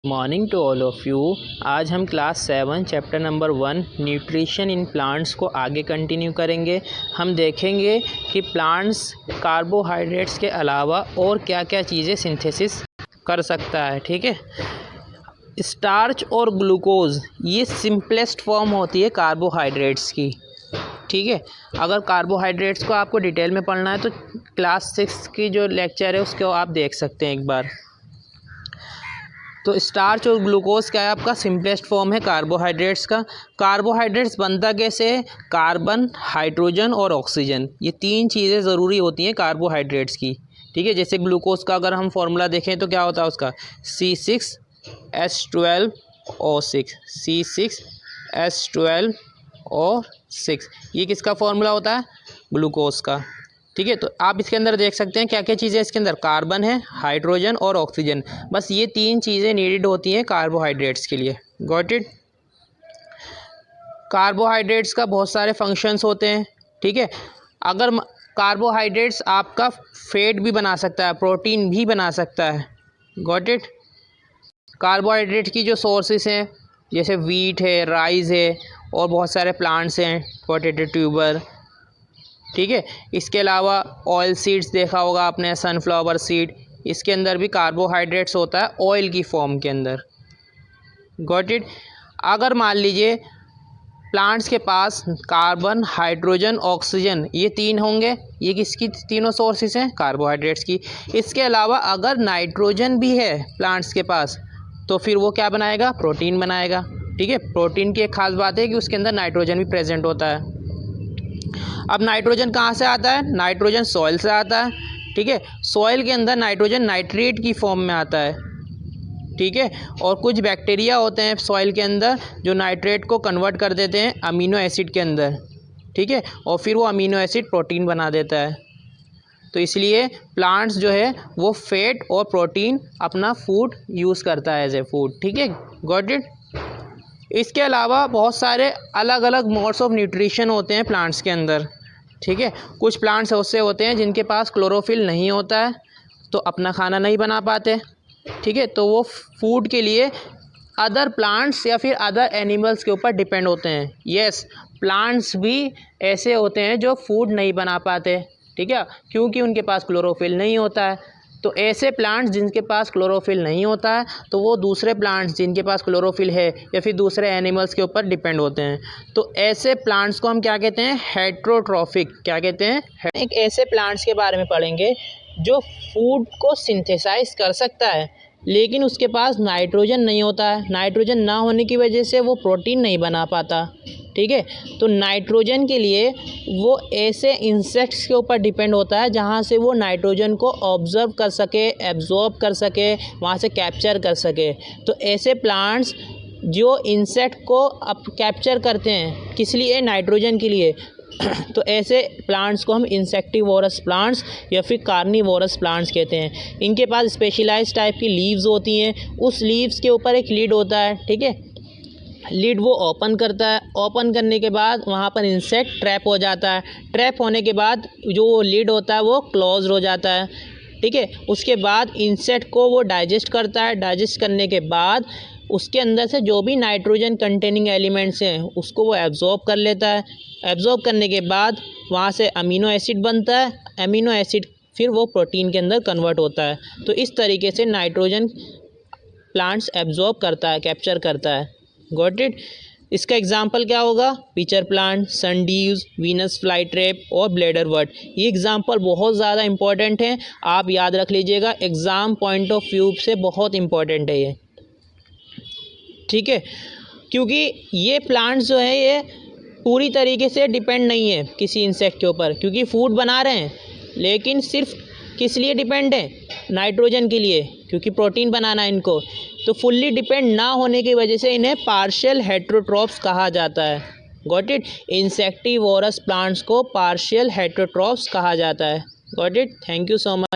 Morning to all of you. आज हम class 7 chapter number 1 nutrition in plants को आगे कंटिन्यू करेंगे। हम देखेंगे कि प्लांट्स कार्बोहाइड्रेट्स के अलावा और क्या क्या चीज़ें सिंथेसिस कर सकता है। ठीक है, स्टार्च और ग्लूकोज ये सिंपलेस्ट फॉर्म होती है कार्बोहाइड्रेट्स की। ठीक है, अगर कार्बोहाइड्रेट्स को आपको डिटेल में पढ़ना है तो क्लास 6 की जो लेक्चर है उसको आप देख सकते हैं एक बार। तो स्टार्च और ग्लूकोज क्या है, आपका सिंपलेस्ट फॉर्म है कार्बोहाइड्रेट्स का। कार्बोहाइड्रेट्स बनता कैसे है, कार्बन, हाइड्रोजन और ऑक्सीजन, ये तीन चीज़ें ज़रूरी होती हैं कार्बोहाइड्रेट्स की। ठीक है, जैसे ग्लूकोज का अगर हम फॉर्मूला देखें तो क्या होता है उसका, C6H12O6, C6H12O6, ये किसका फॉर्मूला होता है, ग्लूकोज का। ठीक है, तो आप इसके अंदर देख सकते हैं क्या क्या चीज़ें इसके अंदर, कार्बन है, हाइड्रोजन और ऑक्सीजन, बस ये तीन चीज़ें नीडेड होती हैं कार्बोहाइड्रेट्स के लिए। Got it. कार्बोहाइड्रेट्स का बहुत सारे फंक्शंस होते हैं। ठीक है, अगर कार्बोहाइड्रेट्स आपका फैट भी बना सकता है, प्रोटीन भी बना सकता है। Got it. कार्बोहाइड्रेट की जो सोर्सेस हैं जैसे वीट है, राइस है और बहुत सारे प्लांट्स हैं, पोटैटो ट्यूबर। ठीक है, इसके अलावा ऑयल सीड्स देखा होगा आपने, सनफ्लावर सीड, इसके अंदर भी कार्बोहाइड्रेट्स होता है ऑयल की फॉर्म के अंदर। Got it. अगर मान लीजिए प्लांट्स के पास कार्बन, हाइड्रोजन, ऑक्सीजन ये तीन होंगे, ये किसकी तीनों सोर्सेस हैं, कार्बोहाइड्रेट्स की। इसके अलावा अगर नाइट्रोजन भी है प्लांट्स के पास तो फिर वो क्या बनाएगा, प्रोटीन बनाएगा। ठीक है, प्रोटीन की एक खास बात है कि उसके अंदर नाइट्रोजन भी प्रेजेंट होता है। अब नाइट्रोजन कहाँ से आता है, नाइट्रोजन सॉइल से आता है। ठीक है, सॉइल के अंदर नाइट्रोजन नाइट्रेट की फॉर्म में आता है। ठीक है, और कुछ बैक्टीरिया होते हैं सॉइल के अंदर जो नाइट्रेट को कन्वर्ट कर देते हैं अमीनो एसिड के अंदर। ठीक है, और फिर वो अमीनो एसिड प्रोटीन बना देता है। तो इसलिए प्लांट्स जो है वो फैट और प्रोटीन अपना फूड यूज़ करता है एज ए फूड। ठीक है, गॉट इट। इसके अलावा बहुत सारे अलग अलग मोड्स ऑफ न्यूट्रिशन होते हैं प्लांट्स के अंदर। ठीक है, कुछ प्लांट्स ऐसे होते हैं जिनके पास क्लोरोफिल नहीं होता है तो अपना खाना नहीं बना पाते। ठीक है, तो वो फूड के लिए अदर प्लांट्स या फिर अदर एनिमल्स के ऊपर डिपेंड होते हैं। यस, प्लांट्स भी ऐसे होते हैं जो फूड नहीं बना पाते। ठीक है, क्योंकि उनके पास क्लोरोफिल नहीं होता है। तो ऐसे प्लांट्स जिनके पास क्लोरोफिल नहीं होता है तो वो दूसरे प्लांट्स जिनके पास क्लोरोफिल है या फिर दूसरे एनिमल्स के ऊपर डिपेंड होते हैं। तो ऐसे प्लांट्स को हम क्या कहते हैं, हेट्रोट्रॉफिक। क्या कहते हैं, एक ऐसे प्लांट्स के बारे में पढ़ेंगे जो फूड को सिंथेसाइज कर सकता है लेकिन उसके पास नाइट्रोजन नहीं होता है। नाइट्रोजन ना होने की वजह से वो प्रोटीन नहीं बना पाता। ठीक है, तो नाइट्रोजन के लिए वो ऐसे इंसेक्ट्स के ऊपर डिपेंड होता है जहाँ से वो नाइट्रोजन को ऑब्जर्व कर सके, एब्जॉर्ब कर सके, वहाँ से कैप्चर कर सके। तो ऐसे प्लांट्स जो इंसेक्ट को अब कैप्चर करते हैं, किस लिए, नाइट्रोजन के लिए। तो ऐसे प्लांट्स को हम इंसेक्टिवोरस प्लांट्स या फिर कार्निवोरस प्लांट्स कहते हैं। इनके पास स्पेशलाइज्ड टाइप की लीव्स होती हैं, उस लीव्स के ऊपर एक लिड होता है। ठीक है, लिड वो ओपन करता है, ओपन करने के बाद वहाँ पर इंसेक्ट ट्रैप हो जाता है। ट्रैप होने के बाद जो लिड होता है वो क्लोज हो जाता है। ठीक है, उसके बाद इंसेक्ट को वो डाइजेस्ट करता है। डाइजेस्ट करने के बाद उसके अंदर से जो भी नाइट्रोजन कंटेनिंग एलिमेंट्स हैं उसको वो एब्जॉर्ब कर लेता है। एब्जॉर्ब करने के बाद वहाँ से अमीनो एसिड बनता है। अमीनो एसिड फिर वो प्रोटीन के अंदर कन्वर्ट होता है। तो इस तरीके से नाइट्रोजन प्लांट्स एब्जॉर्ब करता है, कैप्चर करता है। Got it. इसका एग्जाम्पल क्या होगा, pitcher plant, sundews, Venus flytrap और ब्लेडर वर्ट। ये एग्जाम्पल बहुत ज़्यादा इंपॉर्टेंट हैं, आप याद रख लीजिएगा, एग्ज़ाम पॉइंट ऑफ व्यू से बहुत इंपॉर्टेंट है ये। ठीक है, क्योंकि ये प्लांट्स जो है ये पूरी तरीके से डिपेंड नहीं है किसी इंसेक्ट के ऊपर, क्योंकि फूड बना रहे हैं लेकिन सिर्फ किस लिए डिपेंड है, नाइट्रोजन के लिए, क्योंकि प्रोटीन बनाना है इनको। तो फुल्ली डिपेंड ना होने की वजह से इन्हें पार्शियल हेट्रोट्रॉप्स कहा जाता है। Got it. इंसेक्टिवोरस प्लांट्स को पार्शियल हेट्रोट्रॉप्स कहा जाता है। Got it. Thank you so much.